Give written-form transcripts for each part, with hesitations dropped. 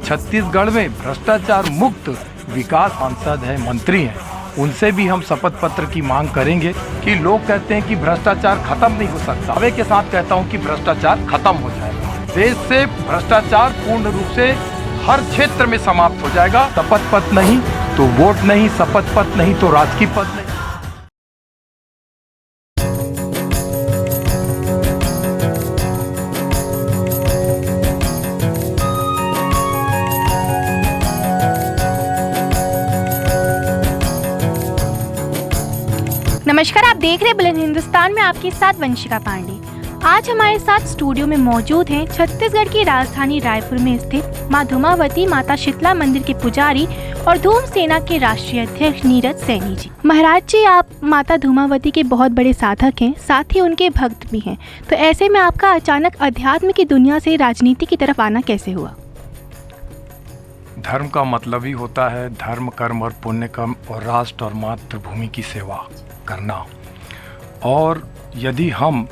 छत्तीसगढ़ में भ्रष्टाचार मुक्त विकास सांसद है, मंत्री हैं, उनसे भी हम शपथ पत्र की मांग करेंगे कि लोग कहते हैं कि भ्रष्टाचार खत्म नहीं हो सकता। दावे के साथ कहता हूं कि भ्रष्टाचार खत्म हो जाएगा। देश से भ्रष्टाचार पूर्ण रूप से हर क्षेत्र में समाप्त हो जाएगा। शपथ पत्र नहीं तो वोट नहीं, शपथ पत्र नहीं तो राजकीय पद नहीं। नमस्कार, आप देख रहे हैं बुलंद हिंदुस्तान में आपके साथ वंशिका पांडे। आज हमारे साथ स्टूडियो में मौजूद हैं छत्तीसगढ़ की राजधानी रायपुर में स्थित मां धुमावती माता शीतला मंदिर के पुजारी और धूम सेना के राष्ट्रीय अध्यक्ष नीरज सैनी जी। महाराज जी, आप माता धुमावती के बहुत बड़े साधक हैं, साथ ही उनके भक्त भी हैं, तो ऐसे में आपका अचानक अध्यात्म की दुनिया से राजनीति की तरफ आना कैसे हुआ? धर्म का मतलब ही होता है धर्म, कर्म और पुण्य कर्म और राष्ट्र और मातृभूमि की सेवा करना। और यदि हम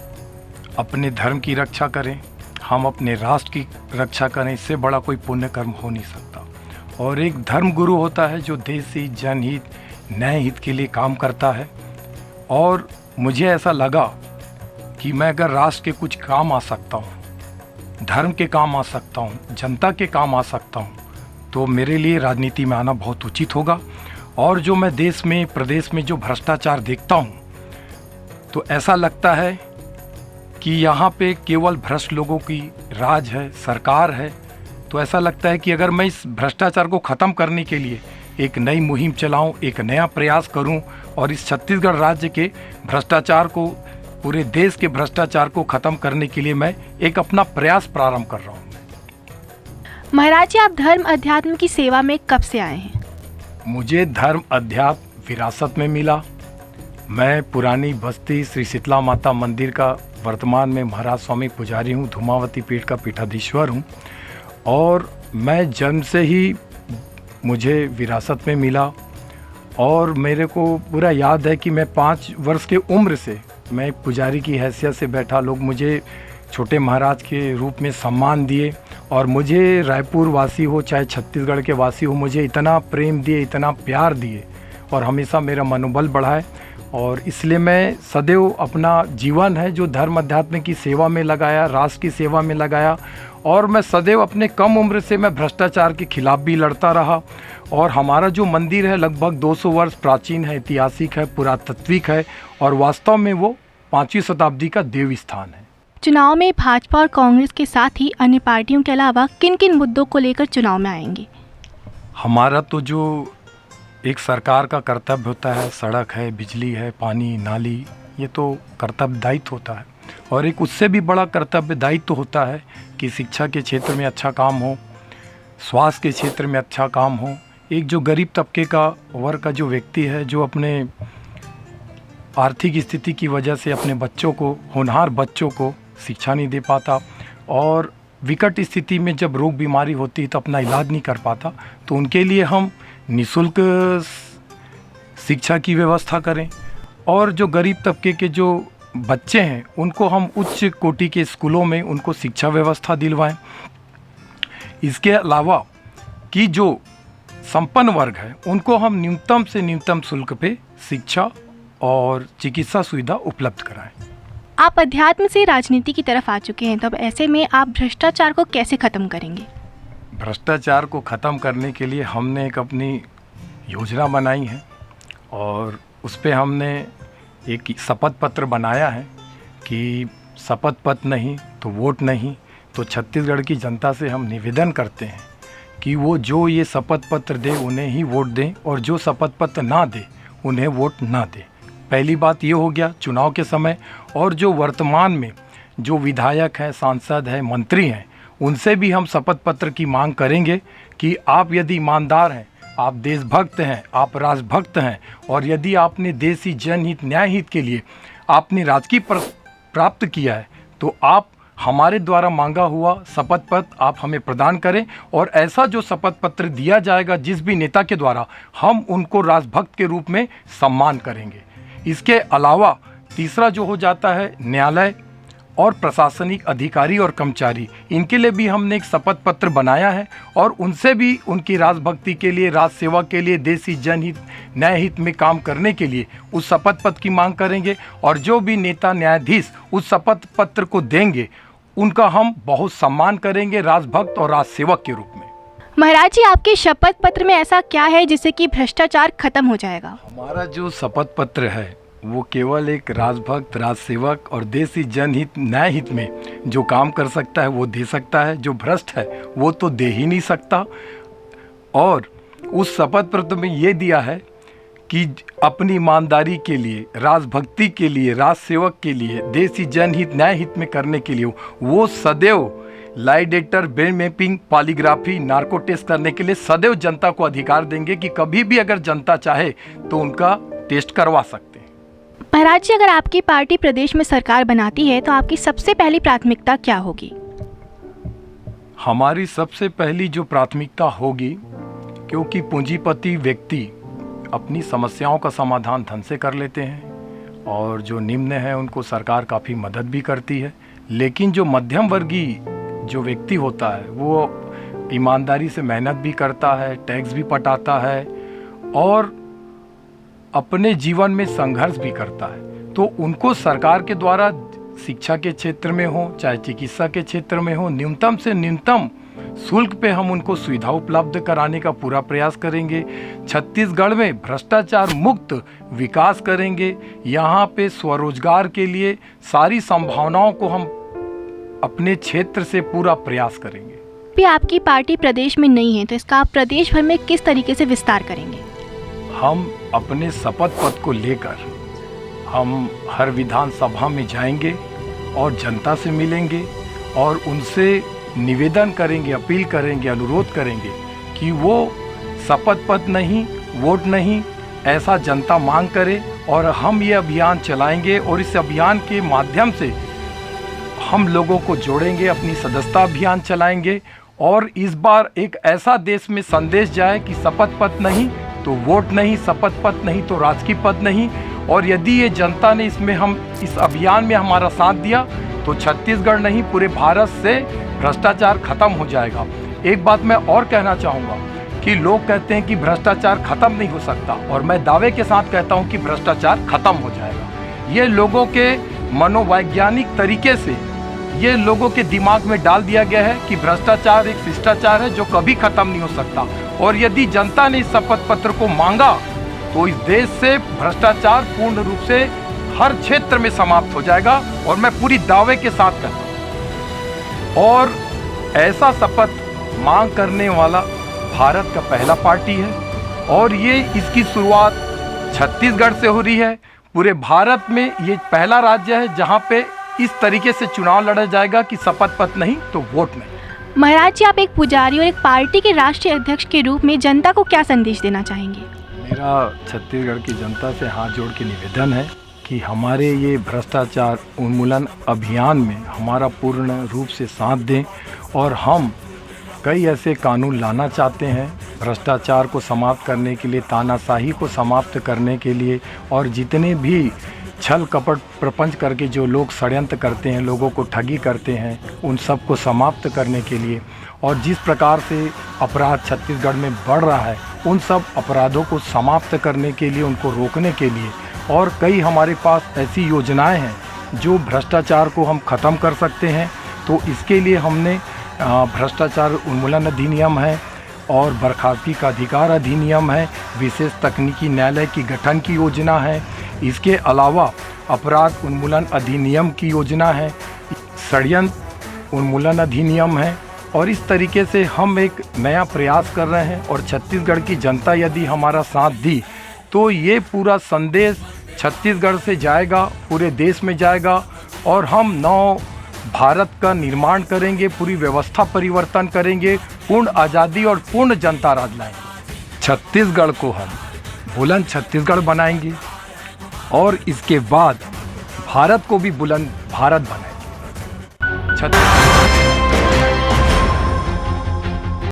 अपने धर्म की रक्षा करें, हम अपने राष्ट्र की रक्षा करें, इससे बड़ा कोई पुण्य कर्म हो नहीं सकता। और एक धर्म गुरु होता है जो देश हित, जनहित, न्याय हित के लिए काम करता है। और मुझे ऐसा लगा कि मैं अगर राष्ट्र के कुछ काम आ सकता हूँ, धर्म के काम आ सकता हूँ, जनता के काम आ सकता हूँ, तो मेरे लिए राजनीति में आना बहुत उचित होगा। और जो मैं देश में, प्रदेश में जो भ्रष्टाचार देखता हूँ, तो ऐसा लगता है कि यहाँ पे केवल भ्रष्ट लोगों की राज है, सरकार है। तो ऐसा लगता है कि अगर मैं इस भ्रष्टाचार को ख़त्म करने के लिए एक नई मुहिम चलाऊं, एक नया प्रयास करूं और इस छत्तीसगढ़ राज्य के भ्रष्टाचार को, पूरे देश के भ्रष्टाचार को ख़त्म करने के लिए मैं एक अपना प्रयास प्रारंभ कर रहा हूँ। महाराज जी, आप धर्म अध्यात्म की सेवा में कब से आए हैं? मुझे धर्म अध्यात्म विरासत में मिला। मैं पुरानी बस्ती श्री शीतला माता मंदिर का वर्तमान में महाराज स्वामी पुजारी हूँ, धुमावती पीठ का पीठाधीश्वर हूँ। और मैं जन्म से ही मुझे विरासत में मिला। और मेरे को पूरा याद है कि मैं 5 वर्ष के उम्र से मैं पुजारी की हैसियत से बैठा। लोग मुझे छोटे महाराज के रूप में सम्मान दिए। और मुझे रायपुर वासी हो चाहे छत्तीसगढ़ के वासी हो, मुझे इतना प्रेम दिए, इतना प्यार दिए और हमेशा मेरा मनोबल बढ़ाए। और इसलिए मैं सदैव अपना जीवन है जो धर्म अध्यात्म की सेवा में लगाया, राष्ट्र की सेवा में लगाया। और मैं सदैव अपने कम उम्र से मैं भ्रष्टाचार के खिलाफ भी लड़ता रहा। और हमारा जो मंदिर है लगभग 200 वर्ष प्राचीन है, ऐतिहासिक है, पुरातात्विक है और वास्तव में वो 5वीं शताब्दी का देव स्थान है। चुनाव में भाजपा और कांग्रेस के साथ ही अन्य पार्टियों के अलावा किन किन मुद्दों को लेकर चुनाव में आएंगे? हमारा तो जो एक सरकार का कर्तव्य होता है, सड़क है, बिजली है, पानी, नाली, ये तो कर्तव्य दायित्व होता है। और एक उससे भी बड़ा कर्तव्य दायित्व होता है कि शिक्षा के क्षेत्र में अच्छा काम हो, स्वास्थ्य के क्षेत्र में अच्छा काम हो। एक जो गरीब तबके का वर्ग का जो व्यक्ति है, जो अपने आर्थिक स्थिति की वजह से अपने बच्चों को, होनहार बच्चों को शिक्षा नहीं दे पाता और विकट स्थिति में जब रोग बीमारी होती है तो अपना इलाज नहीं कर पाता, तो उनके लिए हम निःशुल्क शिक्षा की व्यवस्था करें। और जो गरीब तबके के जो बच्चे हैं उनको हम उच्च कोटि के स्कूलों में उनको शिक्षा व्यवस्था दिलवाएं। इसके अलावा कि जो संपन्न वर्ग है उनको हम न्यूनतम से न्यूनतम शुल्क पे शिक्षा और चिकित्सा सुविधा उपलब्ध कराएं। आप अध्यात्म से राजनीति की तरफ आ चुके हैं, तब ऐसे में आप भ्रष्टाचार को कैसे खत्म करेंगे? भ्रष्टाचार को ख़त्म करने के लिए हमने एक अपनी योजना बनाई है और उस पर हमने एक शपथ पत्र बनाया है कि शपथ पत्र नहीं तो वोट नहीं। तो छत्तीसगढ़ की जनता से हम निवेदन करते हैं कि वो जो ये शपथ पत्र दे उन्हें ही वोट दें और जो शपथ पत्र ना दे उन्हें वोट ना दें। पहली बात ये हो गया चुनाव के समय। और जो वर्तमान में जो विधायक हैं, सांसद हैं, मंत्री हैं, उनसे भी हम शपथ पत्र की मांग करेंगे कि आप यदि ईमानदार हैं, आप देशभक्त हैं, आप राष्ट्रभक्त हैं और यदि आपने देश हित, जनहित, न्याय हित के लिए आपने राजकीय प्राप्त किया है तो आप हमारे द्वारा मांगा हुआ शपथ पत्र आप हमें प्रदान करें। और ऐसा जो शपथ पत्र दिया जाएगा जिस भी नेता के द्वारा, हम उनको राष्ट्रभक्त के रूप में सम्मान करेंगे। इसके अलावा तीसरा जो हो जाता है न्यायालय और प्रशासनिक अधिकारी और कर्मचारी, इनके लिए भी हमने एक शपथ पत्र बनाया है और उनसे भी उनकी राजभक्ति के लिए, राज सेवा के लिए, देशी जनहित न्याय हित में काम करने के लिए उस शपथ पत्र की मांग करेंगे। और जो भी नेता न्यायाधीश उस शपथ पत्र को देंगे उनका हम बहुत सम्मान करेंगे राजभक्त और राज सेवक के रूप में। महाराज जी, आपके शपथ पत्र में ऐसा क्या है जिससे कि भ्रष्टाचार खत्म हो जाएगा? हमारा जो शपथ पत्र है वो केवल एक राजभक्त, राज सेवक और देशी जनहित न्याय हित में जो काम कर सकता है वो दे सकता है। जो भ्रष्ट है वो तो दे ही नहीं सकता। और उस शपथ पत्र में ये दिया है कि अपनी ईमानदारी के लिए, राजभक्ति के लिए, राज सेवक के लिए, देशी जनहित न्याय हित में करने के लिए वो सदैव lie detector, brain mapping, polygraphy, narco test करने के लिए सदैव जनता को अधिकार देंगे कि कभी भी अगर जनता चाहे तो उनका टेस्ट करवा सकते हैं। महाराज जी, अगर आपकी पार्टी प्रदेश में सरकार बनाती है तो आपकी सबसे पहली प्राथमिकता क्या होगी? हमारी सबसे पहली जो प्राथमिकता होगी, क्योंकि पूंजीपति व्यक्ति अपनी समस्याओं का समाधान धन से कर लेते हैं और जो निम्न है उनको सरकार काफ़ी मदद भी करती है, लेकिन जो मध्यम वर्गीय जो व्यक्ति होता है वो ईमानदारी से मेहनत भी करता है, टैक्स भी पटाता है और अपने जीवन में संघर्ष भी करता है, तो उनको सरकार के द्वारा शिक्षा के क्षेत्र में हो चाहे चिकित्सा के क्षेत्र में हो, न्यूनतम से न्यूनतम शुल्क पे हम उनको सुविधा उपलब्ध कराने का पूरा प्रयास करेंगे। छत्तीसगढ़ में भ्रष्टाचार मुक्त विकास करेंगे। यहाँ पे स्वरोजगार के लिए सारी संभावनाओं को हम अपने क्षेत्र से पूरा प्रयास करेंगे। भी आपकी पार्टी प्रदेश में नहीं है तो इसका आप प्रदेश भर में किस तरीके से विस्तार करेंगे? हम अपने शपथ पत्र को लेकर हम हर विधानसभा में जाएंगे और जनता से मिलेंगे और उनसे निवेदन करेंगे, अपील करेंगे, अनुरोध करेंगे कि वो शपथ पत्र नहीं, वोट नहीं, ऐसा जनता मांग करे और हम ये अभियान चलाएंगे और इस अभियान के माध्यम से हम लोगों को जोड़ेंगे, अपनी सदस्यता अभियान चलाएंगे और इस बार एक ऐसा देश में संदेश जाए कि शपथ पत्र नहीं तो वोट नहीं, शपथ पत्र नहीं तो राजकीय पद नहीं। और यदि ये जनता ने इस अभियान में हमारा साथ दिया तो छत्तीसगढ़ नहीं पूरे भारत से भ्रष्टाचार खत्म हो जाएगा। एक बात मैं और कहना चाहूँगा कि लोग कहते हैं कि भ्रष्टाचार खत्म नहीं हो सकता और मैं दावे के साथ कहता हूँ कि भ्रष्टाचार खत्म हो जाएगा। ये लोगों के मनोवैज्ञानिक तरीके से ये लोगों के दिमाग में डाल दिया गया है कि भ्रष्टाचार एक शिष्टाचार है जो कभी खत्म नहीं हो सकता। और यदि जनता ने इस शपथ पत्र को मांगा तो इस देश से भ्रष्टाचार पूर्ण रूप से हर क्षेत्र में समाप्त हो जाएगा और मैं पूरी दावे के साथ कहता हूँ। और ऐसा शपथ मांग करने वाला भारत का पहला पार्टी है और ये इसकी शुरुआत छत्तीसगढ़ से हो रही है। पूरे भारत में ये पहला राज्य है जहाँ पे इस तरीके से चुनाव लड़ा जाएगा कि शपथ पत्र नहीं तो वोट नहीं। महाराज जी, आप एक पुजारी और एक पार्टी के राष्ट्रीय अध्यक्ष के रूप में जनता को क्या संदेश देना चाहेंगे? मेरा छत्तीसगढ़ की जनता से हाथ जोड़ के निवेदन है कि हमारे ये भ्रष्टाचार उन्मूलन अभियान में हमारा पूर्ण रूप से साथ दें और हम कई ऐसे कानून लाना चाहते हैं भ्रष्टाचार को समाप्त करने के लिए, तानाशाही को समाप्त करने के लिए और जितने भी छल कपट प्रपंच करके जो लोग षड्यंत्र करते हैं, लोगों को ठगी करते हैं, उन सब को समाप्त करने के लिए। और जिस प्रकार से अपराध छत्तीसगढ़ में बढ़ रहा है उन सब अपराधों को समाप्त करने के लिए, उनको रोकने के लिए और कई हमारे पास ऐसी योजनाएं हैं जो भ्रष्टाचार को हम ख़त्म कर सकते हैं। तो इसके लिए हमने भ्रष्टाचार उन्मूलन अधिनियम है और बर्खास्तगी का अधिकार अधिनियम है, विशेष तकनीकी न्यायालय की गठन की योजना है, इसके अलावा अपराध उन्मूलन अधिनियम की योजना है, षड्यंत्र उन्मूलन अधिनियम है और इस तरीके से हम एक नया प्रयास कर रहे हैं। और छत्तीसगढ़ की जनता यदि हमारा साथ दी तो ये पूरा संदेश छत्तीसगढ़ से जाएगा, पूरे देश में जाएगा और हम नव भारत का निर्माण करेंगे, पूरी व्यवस्था परिवर्तन करेंगे, पूर्ण आज़ादी और पूर्ण जनता राज लाएंगे। छत्तीसगढ़ को हम बुलंद छत्तीसगढ़ बनाएंगे और इसके बाद भारत को भी बुलंद भारत बनाएंगे।